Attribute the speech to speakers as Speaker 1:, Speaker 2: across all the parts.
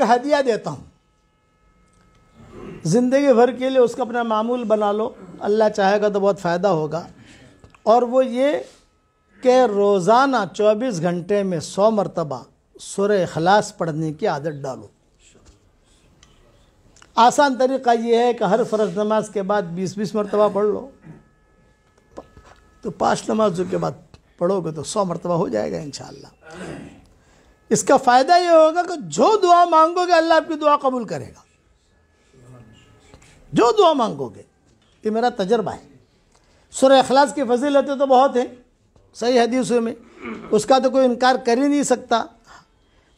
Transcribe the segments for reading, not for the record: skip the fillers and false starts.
Speaker 1: एक हदिया देता हूँ, ज़िंदगी भर के लिए उसका अपना मामूल बना लो, अल्लाह चाहेगा तो बहुत फ़ायदा होगा। और वो ये कि रोज़ाना 24 घंटे में 100 मरतबा सूरह इखलास पढ़ने की आदत डालो। आसान तरीक़ा ये है कि हर फ़र्ज़ नमाज के बाद 20-20 मरतबा पढ़ लो, तो 5 नमाजों के बाद पढ़ोगे तो 100 मरतबा हो जाएगा इंशाअल्लाह। इसका फ़ायदा ये होगा कि जो दुआ मांगोगे अल्लाह आपकी दुआ कबूल करेगा, जो दुआ मांगोगे। ये मेरा तजर्बा है। सूरह इखलास की फजीलतें तो बहुत हैं सही हदीसों में, उसका तो कोई इनकार कर ही नहीं सकता।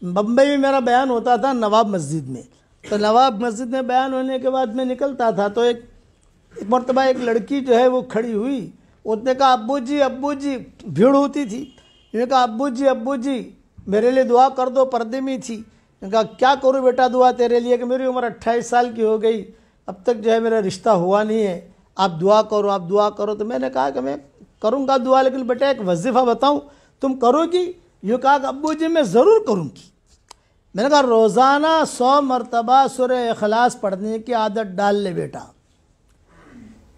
Speaker 1: बम्बई में मेरा बयान होता था नवाब मस्जिद में, तो नवाब मस्जिद में बयान होने के बाद मैं निकलता था तो एक मरतबा एक लड़की जो है वो खड़ी हुई, उसने कहा अब्बू जी, भीड़ होती थी, मैंने कहा अब्बू जी मेरे लिए दुआ कर दो, पर्दे में थी। मैंने कहा क्या करूँ बेटा दुआ तेरे लिए, कि मेरी उम्र 28 साल की हो गई, अब तक जो है मेरा रिश्ता हुआ नहीं है, आप दुआ करो। तो मैंने कहा कि मैं करूँगा दुआ, लेकिन बेटा एक वजीफ़ा बताऊँ तुम करोगी? यूँ कहा कि अब्बू जी मैं ज़रूर करूँगी। मैंने कहा रोज़ाना 100 मरतबा सूरह इखलास पढ़ने की आदत डाल ले बेटा।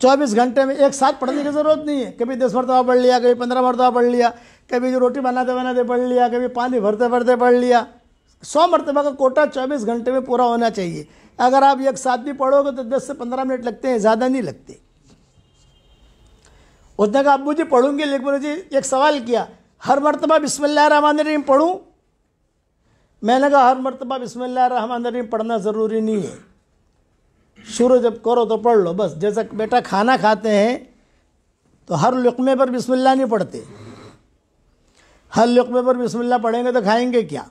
Speaker 1: 24 घंटे में एक साथ पढ़ने की ज़रूरत नहीं है, कभी 10 मरतबा पढ़ लिया, कभी 15 मरतबा पढ़ लिया, कभी जो रोटी बनाते पढ़ लिया, कभी पानी भरते पढ़ लिया। 100 मरतबा का कोटा 24 घंटे में पूरा होना चाहिए। अगर आप एक साथ भी पढ़ोगे तो 10 से 15 मिनट लगते हैं, ज़्यादा नहीं लगते। उसने कहा अब्बू जी पढ़ूंगी, लेकिन मुझे एक सवाल किया, हर मरतबा बिस्मिल्लाहिर्रहमानिर्रहीम पढ़ूँ? मैंने कहा हर मरतबा बिस्मिल्लाहिर्रहमानिर्रहीम पढ़ना ज़रूरी नहीं है, शुरू जब करो तो पढ़ लो बस। जैसा बेटा खाना खाते हैं तो हर लुक़मे पर बिस्मिल्लाह नहीं पढ़ते, हर लुक़मे पर बिस्मिल्लाह पढ़ेंगे तो खाएंगे क्या,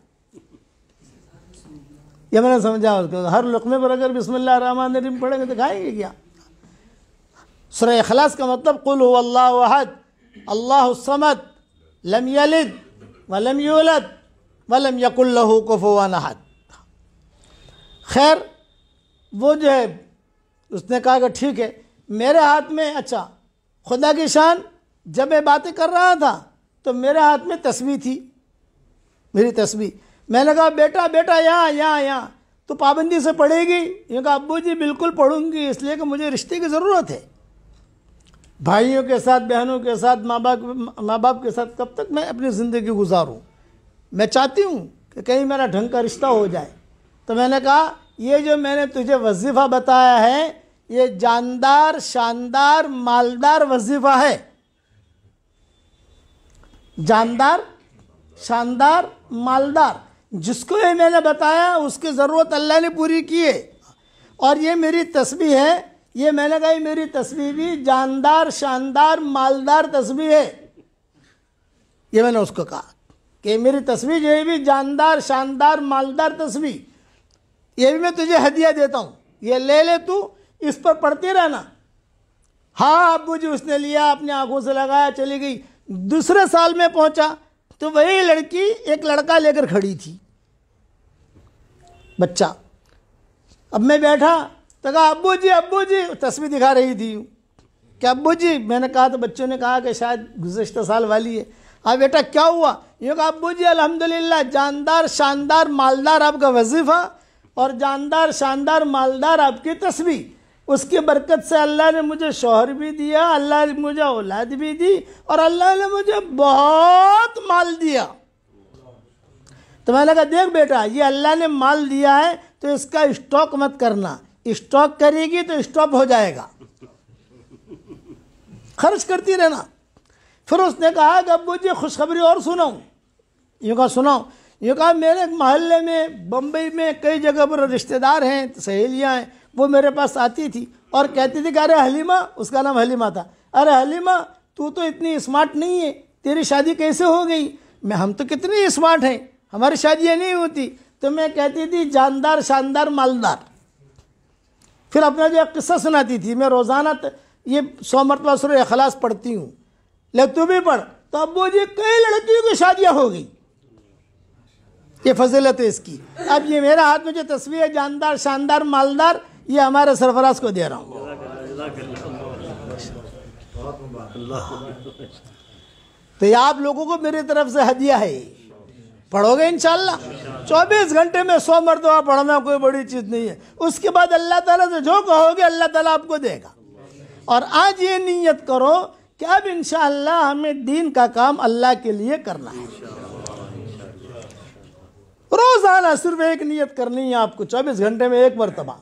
Speaker 1: ये मैंने समझा उसको। हर लुक़मे पर अगर बिस्मिल्लाहिर्रहमानिर्रहीम पढ़ेंगे तो खाएंगे क्या। सूरह इखलास का मतलब कुल हुवल्लाहु अहद अल्लाहुस समद लम यलिद वलम यूलद वलम यकुल लहू कुफुवन अहद। खैर वो जो है उसने कहा कि ठीक है, मेरे हाथ में, अच्छा खुदा की शान, जब मैं बातें कर रहा था तो मेरे हाथ में तस्बीह थी, मेरी तस्बीह। मैंने कहा बेटा यहाँ तो पाबंदी से पढ़ेगी? ये कहा अब्बू जी बिल्कुल पढ़ूंगी, इसलिए कि मुझे रिश्ते की ज़रूरत है, भाइयों के साथ, बहनों के साथ, माँ बाप के साथ कब तक मैं अपनी ज़िंदगी गुजारूँ। मैं चाहती हूँ कि कहीं मेरा ढंग का रिश्ता हो जाए। तो मैंने कहा ये जो मैंने तुझे वजीफ़ा बताया है ये जानदार, शानदार, मालदार वजीफ़ा है। जानदार, शानदार, मालदार, जिसको ये मैंने बताया उसकी ज़रूरत अल्लाह ने पूरी की है। और ये मेरी तस्बीह है, ये मैंने कहा मेरी तस्बीह भी जानदार, शानदार, मालदार तस्बीह है। ये मैंने उसको कहा कि मेरी तस्बीह जो है भी जानदार, शानदार, मालदार तस्बीह, ये भी मैं तुझे हदिया देता हूँ, ये ले तू, इस पर पढ़ते रहना। हाँ अब्बू जी, उसने लिया, अपनी आंखों से लगाया, चली गई। दूसरे साल में पहुंचा तो वही लड़की एक लड़का लेकर खड़ी थी, बच्चा। अब मैं बैठा तो कहा अब्बू जी, तस्वीर दिखा रही थी कि अब्बू जी, मैंने कहा तो बच्चों ने कहा कि शायद गुज़श्ता साल वाली है। हाँ बेटा क्या हुआ? ये कहा अब्बू जी अल्हम्दुलिल्लाह, जानदार, शानदार, मालदार आपका वजीफ़ा और जानदार, शानदार, मालदार आपकी तस्बीह, उसकी बरकत से अल्लाह ने मुझे शौहर भी दिया, अल्लाह ने मुझे औलाद भी दी और अल्लाह ने मुझे बहुत माल दिया। तो मैंने कहा देख बेटा, ये अल्लाह ने माल दिया है तो इसका स्टॉक मत करना, स्टॉक करेगी तो स्टॉप हो जाएगा, खर्च करती रहना। फिर उसने कहा कि अब्बू जी खुशखबरी और सुनाऊँ? यूँ कहा सुनाओ। यूँ कहा मेरे मोहल्ले में, बम्बई में कई जगह पर रिश्तेदार हैं, सहेलियाँ हैं, वो मेरे पास आती थी और कहती थी कि अरे हलीमा, उसका नाम हलीमा था, अरे हलीमा तू तो इतनी स्मार्ट नहीं है, तेरी शादी कैसे हो गई? हम तो कितनी स्मार्ट हैं, हमारी शादियाँ नहीं होती। तो मैं कहती थी जानदार, शानदार, मालदार। फिर अपना जो किस्सा सुनाती थी, मैं रोज़ाना ये 100 मरतबा सूरह इखलास पढ़ती हूँ, ले तू भी पढ़। तो अब्बू जी कई लड़कियों की शादियाँ हो गई, ये फजीलत है इसकी। अब ये मेरा हाथ में जो तस्वीर है जानदार, शानदार, मालदार, ये हमारे सरफराज को दे रहा हूँ। तो ये आप लोगों को मेरी तरफ से हदिया है। पढ़ोगे इंशाल्लाह। 24 घंटे में 100 मरतबा पढ़ना कोई बड़ी चीज़ नहीं है। उसके बाद अल्लाह ताला से जो कहोगे अल्लाह ताला आपको देगा। और आज ये नियत करो कि अब इंशाअल्लाह हमें दीन का काम अल्लाह के लिए करना है। रोज़ाना सिर्फ एक नियत करनी है आपको, 24 घंटे में एक मरतबा।